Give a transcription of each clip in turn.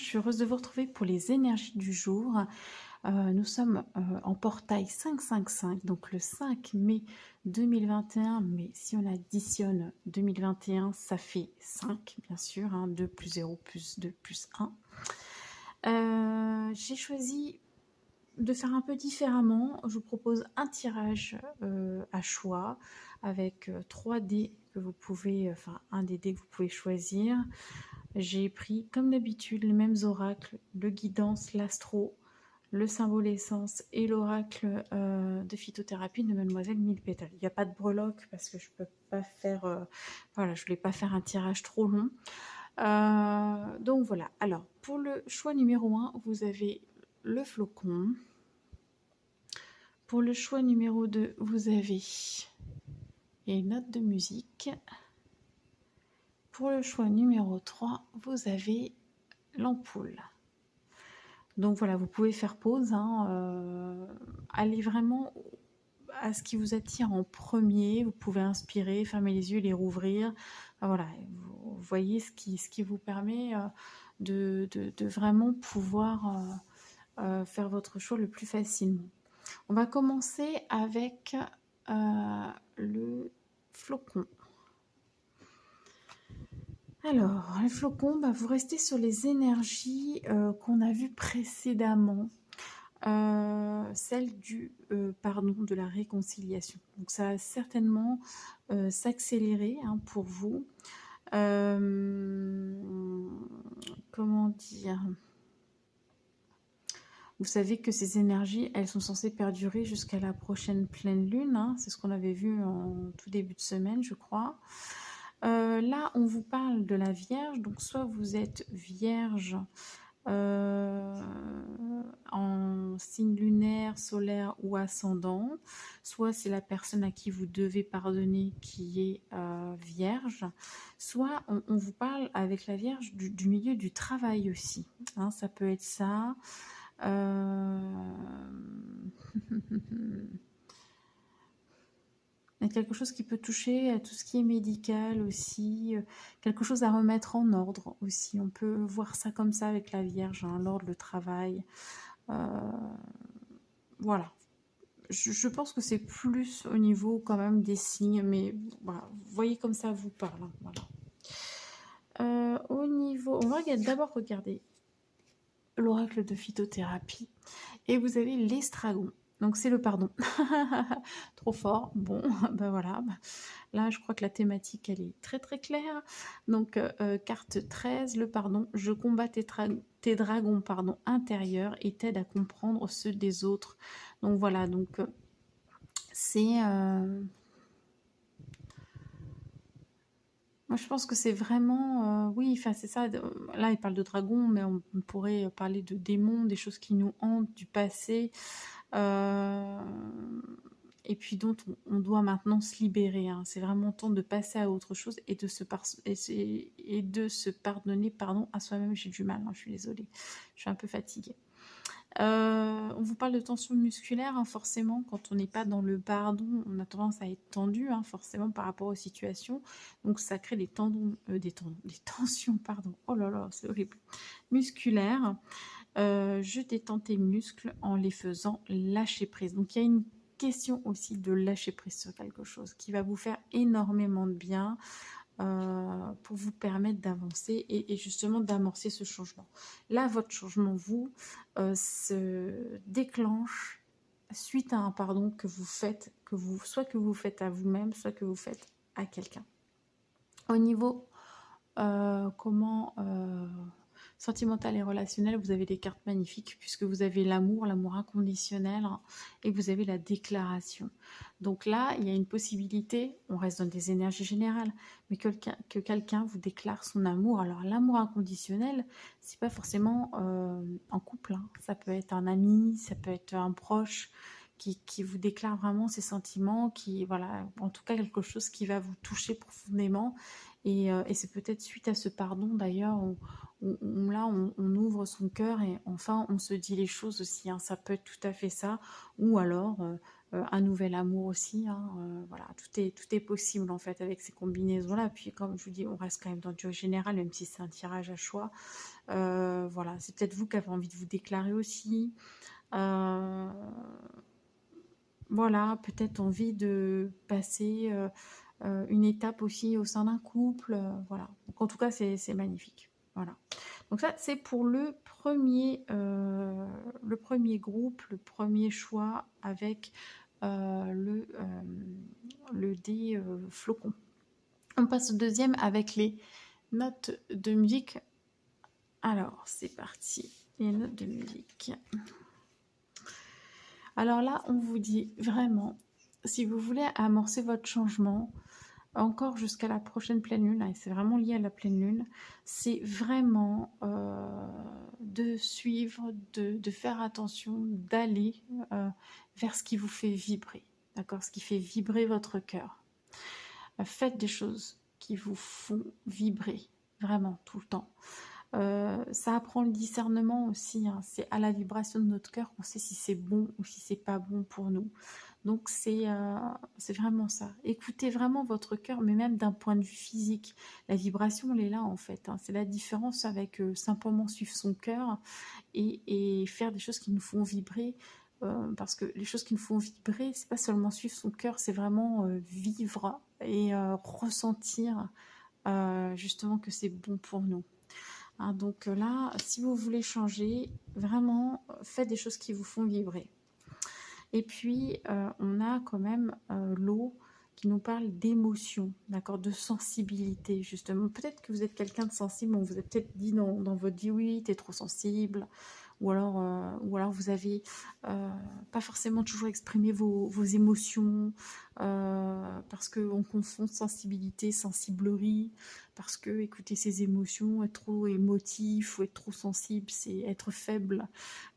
suis heureuse de vous retrouver pour les énergies du jour. Nous sommes en portail 555, donc le 5 mai 2021, mais si on additionne 2021, ça fait 5, bien sûr, hein, 2 plus 0 plus 2 plus 1. J'ai choisi de faire un peu différemment. Je vous propose un tirage à choix avec 3 dés que vous pouvez, enfin un des dés que vous pouvez choisir. J'ai pris comme d'habitude les mêmes oracles, le guidance, l'astro, le symbole essence et l'oracle de phytothérapie de Mademoiselle Mille Pétales. Il n'y a pas de breloque parce que je peux pas faire, voilà, je voulais pas faire un tirage trop long. Donc voilà. Alors pour le choix numéro 1, vous avez le flocon. Pour le choix numéro 2, vous avez les notes de musique. Pour le choix numéro 3, vous avez l'ampoule. Donc voilà, vous pouvez faire pause, hein, allez vraiment à ce qui vous attire en premier. Vous pouvez inspirer, fermer les yeux, les rouvrir. Enfin, voilà, vous voyez ce qui vous permet de vraiment pouvoir faire votre choix le plus facilement. On va commencer avec le flocon. Alors, le flocon, vous restez sur les énergies qu'on a vues précédemment. Celle du pardon, de la réconciliation. Donc ça va certainement s'accélérer hein, pour vous. Comment dire? Vous savez que ces énergies, elles sont censées perdurer jusqu'à la prochaine pleine lune. Hein. C'est ce qu'on avait vu en tout début de semaine, je crois. Là, on vous parle de la Vierge. Donc, soit vous êtes Vierge en signe lunaire, solaire ou ascendant, soit c'est la personne à qui vous devez pardonner qui est Vierge, soit on vous parle avec la Vierge du milieu du travail aussi. Hein, ça peut être ça. Il y a quelque chose qui peut toucher à tout ce qui est médical aussi, quelque chose à remettre en ordre aussi. On peut voir ça comme ça avec la Vierge, hein, l'ordre, le travail. Voilà. Je pense que c'est plus au niveau quand même des signes, mais voilà, vous voyez comme ça vous parle. Hein, voilà. Au niveau, on va d'abord regarder l'oracle de phytothérapie et vous avez l'estragon. Donc c'est le pardon. Trop fort. Bon, ben voilà. Là, je crois que la thématique, elle est très très claire. Donc, carte 13, le pardon. Je combats tes dragons intérieurs et t'aide à comprendre ceux des autres. Donc voilà, donc c'est... Moi, je pense que c'est vraiment... oui, enfin c'est ça. Là, il parle de dragons, mais on pourrait parler de démons, des choses qui nous hantent, du passé. Et puis dont on doit maintenant se libérer. Hein. C'est vraiment temps de passer à autre chose et de se pardonner à soi-même. J'ai du mal, hein, je suis désolée. Je suis un peu fatiguée. On vous parle de tension musculaire, hein, forcément, quand on n'est pas dans le pardon, on a tendance à être tendu, hein, forcément, par rapport aux situations. Donc ça crée des tensions, pardon. Oh là là, c'est horrible. Musculaires. Je détends tes muscles en les faisant lâcher prise. Donc il y a une question aussi de lâcher prise sur quelque chose qui va vous faire énormément de bien pour vous permettre d'avancer et justement d'amorcer ce changement. Là, votre changement, vous, se déclenche suite à un pardon que vous faites, soit que vous faites à vous-même, soit que vous faites à quelqu'un. Au niveau sentimental et relationnel, vous avez des cartes magnifiques puisque vous avez l'amour inconditionnel hein, et vous avez la déclaration. Donc là, il y a une possibilité, on reste dans des énergies générales, mais que quelqu'un vous déclare son amour. Alors l'amour inconditionnel, c'est pas forcément en couple, hein. Ça peut être un ami, ça peut être un proche qui vous déclare vraiment ses sentiments, voilà, en tout cas quelque chose qui va vous toucher profondément. Et c'est peut-être suite à ce pardon d'ailleurs, on ouvre son cœur et enfin on se dit les choses aussi. Hein. Ça peut être tout à fait ça. Ou alors un nouvel amour aussi, hein, voilà, tout est possible en fait avec ces combinaisons-là. Puis comme je vous dis, on reste quand même dans le duo général, même si c'est un tirage à choix. Voilà, c'est peut-être vous qui avez envie de vous déclarer aussi. Voilà, peut-être envie de passer une étape aussi au sein d'un couple. Voilà. Donc, en tout cas, c'est magnifique. Voilà. Donc ça, c'est pour le premier groupe, le premier choix avec le dé flocon. On passe au deuxième avec les notes de musique. Alors, c'est parti. Les notes de musique. Alors là, on vous dit vraiment, si vous voulez amorcer votre changement, encore jusqu'à la prochaine pleine lune, et c'est vraiment lié à la pleine lune, c'est vraiment de suivre, de faire attention, d'aller vers ce qui vous fait vibrer, d'accord, ce qui fait vibrer votre cœur. Faites des choses qui vous font vibrer, vraiment, tout le temps. Ça apprend le discernement aussi, hein. C'est à la vibration de notre cœur qu'on sait si c'est bon ou si c'est pas bon pour nous. Donc c'est vraiment ça. Écoutez vraiment votre cœur, mais même d'un point de vue physique. La vibration, elle est là en fait, hein. C'est la différence avec simplement suivre son cœur et faire des choses qui nous font vibrer. Parce que les choses qui nous font vibrer, c'est pas seulement suivre son cœur, c'est vraiment vivre et ressentir justement que c'est bon pour nous. Hein, donc là, si vous voulez changer, vraiment, faites des choses qui vous font vibrer. Et puis, on a quand même l'eau qui nous parle d'émotion, d'accord, de sensibilité, justement. Peut-être que vous êtes quelqu'un de sensible, on vous a peut-être dit dans votre vie, oui, tu es trop sensible, ou alors vous avez pas forcément toujours exprimé vos émotions, parce qu'on confond sensibilité, sensiblerie, parce que écouter ses émotions, être trop émotif ou être trop sensible, c'est être faible.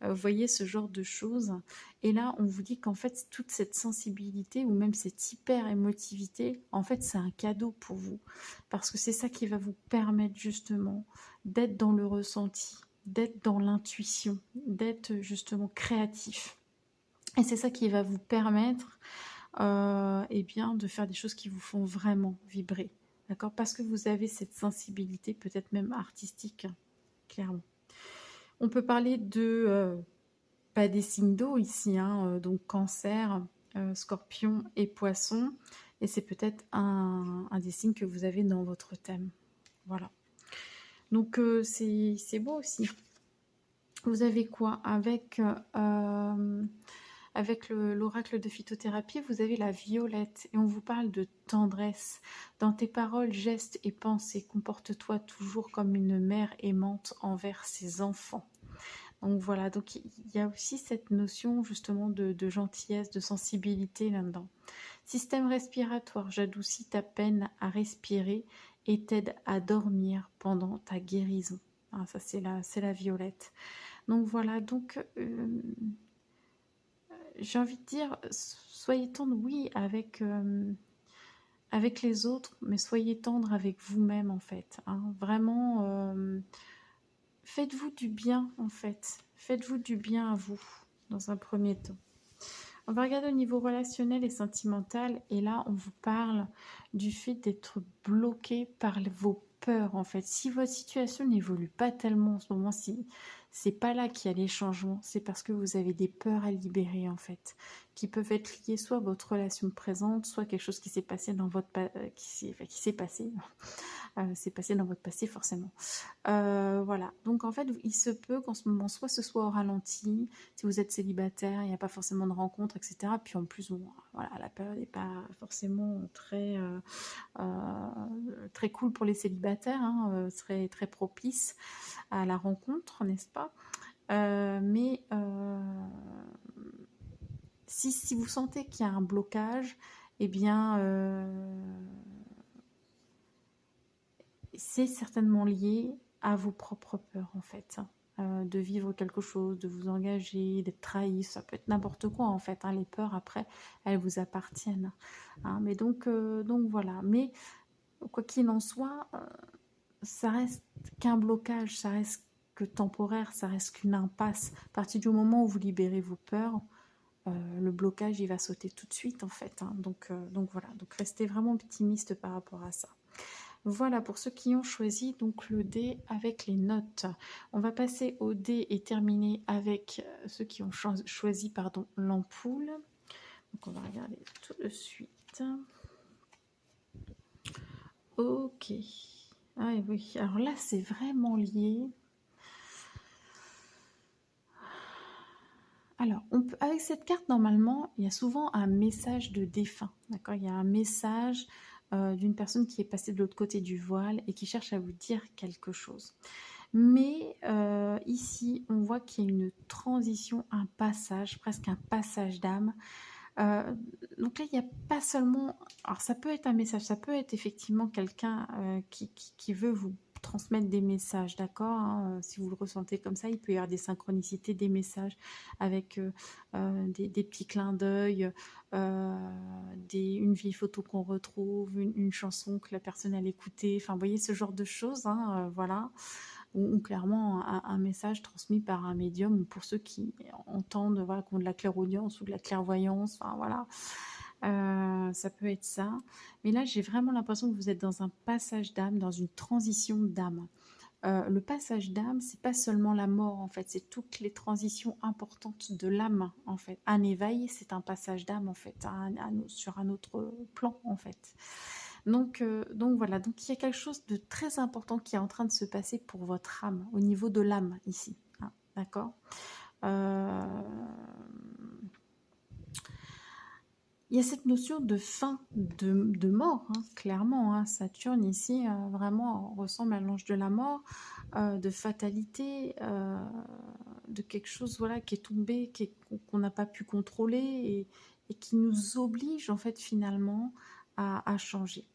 Vous voyez ce genre de choses. Et là, on vous dit qu'en fait, toute cette sensibilité ou même cette hyper émotivité, en fait, c'est un cadeau pour vous, parce que c'est ça qui va vous permettre justement d'être dans le ressenti, d'être dans l'intuition, d'être justement créatif. Et c'est ça qui va vous permettre eh bien, de faire des choses qui vous font vraiment vibrer. D'accord? Parce que vous avez cette sensibilité, peut-être même artistique, hein, clairement. On peut parler de pas des signes d'eau ici, hein, donc cancer, scorpion et poisson. Et c'est peut-être un des signes que vous avez dans votre thème. Voilà. Donc c'est beau aussi. Vous avez quoi avec l'oracle de phytothérapie, vous avez la violette et on vous parle de tendresse. Dans tes paroles, gestes et pensées, comporte-toi toujours comme une mère aimante envers ses enfants. Donc voilà, donc il y a aussi cette notion justement de gentillesse, de sensibilité là-dedans. Système respiratoire, j'adoucis ta peine à respirer et t'aide à dormir pendant ta guérison. Ah, ça c'est la violette. Donc voilà, donc j'ai envie de dire, soyez tendre, oui, avec les autres, mais soyez tendre avec vous-même en fait. Hein. Vraiment, faites-vous du bien en fait. Faites-vous du bien à vous dans un premier temps. On va regarder au niveau relationnel et sentimental, et là on vous parle du fait d'être bloqué par vos peurs en fait. Si votre situation n'évolue pas tellement en ce moment, si c'est pas là qu'il y a les changements, c'est parce que vous avez des peurs à libérer en fait, qui peuvent être liées soit à votre relation présente, soit quelque chose qui s'est passé dans votre qui s'est passé c'est passé dans votre passé forcément. Voilà, donc en fait il se peut qu'en ce moment soit ce soit au ralenti, si vous êtes célibataire, il n'y a pas forcément de rencontres, etc. Puis en plus, bon, voilà, la période n'est pas forcément très cool pour les célibataires, hein, très, très propice à la rencontre, n'est-ce pas? Mais si vous sentez qu'il y a un blocage, eh bien, c'est certainement lié à vos propres peurs, en fait. De vivre quelque chose, de vous engager, d'être trahi, ça peut être n'importe quoi, en fait. Hein. Les peurs, après, elles vous appartiennent. Hein. Mais donc voilà. Mais quoi qu'il en soit, ça reste qu'un blocage, ça reste que temporaire, ça reste qu'une impasse. À partir du moment où vous libérez vos peurs, le blocage, il va sauter tout de suite, en fait. Hein. Donc voilà, donc restez vraiment optimiste par rapport à ça. Voilà pour ceux qui ont choisi donc le dé avec les notes. On va passer au dé et terminer avec ceux qui ont choisi pardon, l'ampoule. Donc on va regarder tout de suite. Ok. Ah oui, alors là c'est vraiment lié. Alors, avec cette carte, normalement, il y a souvent un message de défunt. D'accord? Il y a un message d'une personne qui est passée de l'autre côté du voile et qui cherche à vous dire quelque chose. Mais ici, on voit qu'il y a une transition, un passage, presque un passage d'âme. Donc là, il n'y a pas seulement... Alors, ça peut être un message, ça peut être effectivement quelqu'un qui veut vous transmettre des messages, d'accord, hein, si vous le ressentez comme ça, il peut y avoir des synchronicités, des messages avec des petits clins d'œil, une vieille photo qu'on retrouve, une chanson que la personne a écoutée, enfin, vous voyez ce genre de choses, hein, voilà. Ou clairement un message transmis par un médium, ou pour ceux qui entendent, voilà, qui ont de la clairaudience ou de la clairvoyance, enfin voilà, ça peut être ça. Mais là, j'ai vraiment l'impression que vous êtes dans un passage d'âme, dans une transition d'âme. Le passage d'âme, c'est pas seulement la mort, en fait, c'est toutes les transitions importantes de l'âme, en fait. Un éveil, c'est un passage d'âme, en fait, sur un autre plan, en fait. Donc voilà, donc il y a quelque chose de très important qui est en train de se passer pour votre âme, au niveau de l'âme ici, hein, d'accord. Il y a cette notion de fin, de mort, hein, clairement. Hein. Saturne ici, vraiment, ressemble à l'ange de la mort, de fatalité, de quelque chose voilà, qui est tombé, qu'on n'a pas pu contrôler et qui nous oblige, en fait, finalement, à changer.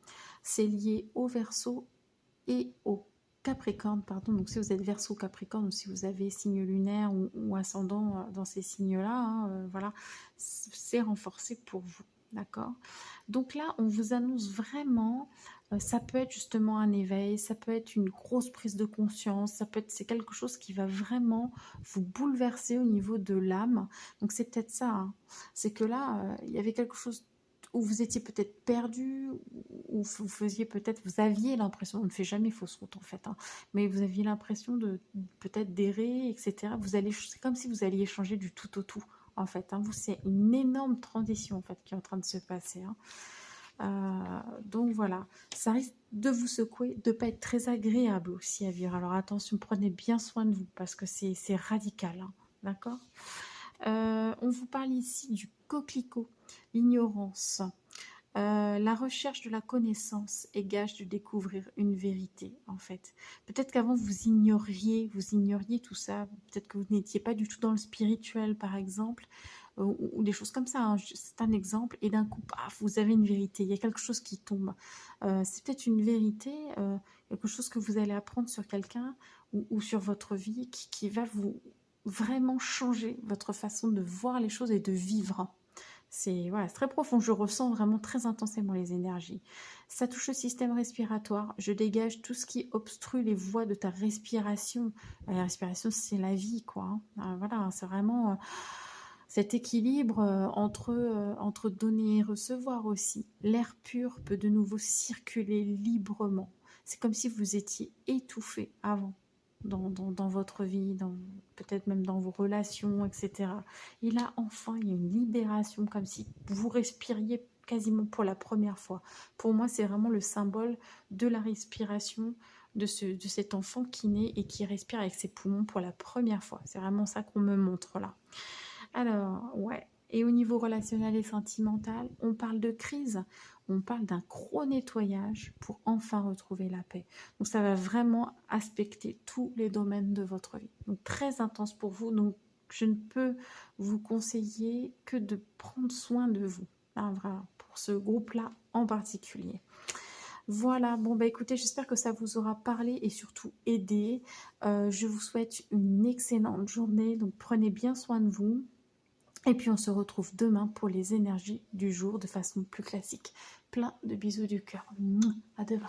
C'est lié au Verseau et au Capricorne, pardon. Donc, si vous êtes Verseau, Capricorne, ou si vous avez signe lunaire ou ascendant dans ces signes-là, hein, voilà, c'est renforcé pour vous, d'accord. Donc là, on vous annonce vraiment, ça peut être justement un éveil, ça peut être une grosse prise de conscience, ça peut être, c'est quelque chose qui va vraiment vous bouleverser au niveau de l'âme. Donc c'est peut-être ça, hein. C'est que là, il y avait quelque chose où vous étiez peut-être perdu, où vous faisiez peut-être, vous aviez l'impression, on ne fait jamais fausse route en fait, hein, mais vous aviez l'impression de peut-être d'errer, etc. C'est comme si vous alliez changer du tout au tout, en fait. Hein. C'est une énorme transition en fait qui est en train de se passer. Hein. Donc voilà, ça risque de vous secouer, de ne pas être très agréable aussi à vivre. Alors attention, prenez bien soin de vous parce que c'est radical, hein, d'accord. On vous parle ici du coquelicot, l'ignorance, la recherche de la connaissance est gage de découvrir une vérité, en fait. Peut-être qu'avant, vous ignoriez tout ça. Peut-être que vous n'étiez pas du tout dans le spirituel, par exemple, ou des choses comme ça. Hein. C'est un exemple. Et d'un coup, paf, vous avez une vérité. Il y a quelque chose qui tombe. C'est peut-être une vérité, quelque chose que vous allez apprendre sur quelqu'un ou sur votre vie qui va vous vraiment changer votre façon de voir les choses et de vivre. C'est voilà, très profond, je ressens vraiment très intensément les énergies. Ça touche le système respiratoire, je dégage tout ce qui obstrue les voies de ta respiration. La respiration, c'est la vie, quoi. Hein. Voilà, c'est vraiment cet équilibre entre donner et recevoir aussi. L'air pur peut de nouveau circuler librement. C'est comme si vous étiez étouffé avant. Dans votre vie, peut-être même dans vos relations, etc. Et là, enfin, il y a une libération, comme si vous respiriez quasiment pour la première fois. Pour moi, c'est vraiment le symbole de la respiration de cet enfant qui naît et qui respire avec ses poumons pour la première fois. C'est vraiment ça qu'on me montre là. Alors, ouais. Et au niveau relationnel et sentimental, on parle de crise, on parle d'un gros nettoyage pour enfin retrouver la paix. Donc ça va vraiment aspecter tous les domaines de votre vie. Donc très intense pour vous. Donc je ne peux vous conseiller que de prendre soin de vous. Hein, voilà, pour ce groupe-là en particulier. Voilà, bon bah écoutez, j'espère que ça vous aura parlé et surtout aidé. Je vous souhaite une excellente journée. Donc prenez bien soin de vous. Et puis on se retrouve demain pour les énergies du jour de façon plus classique. Plein de bisous du cœur. À demain.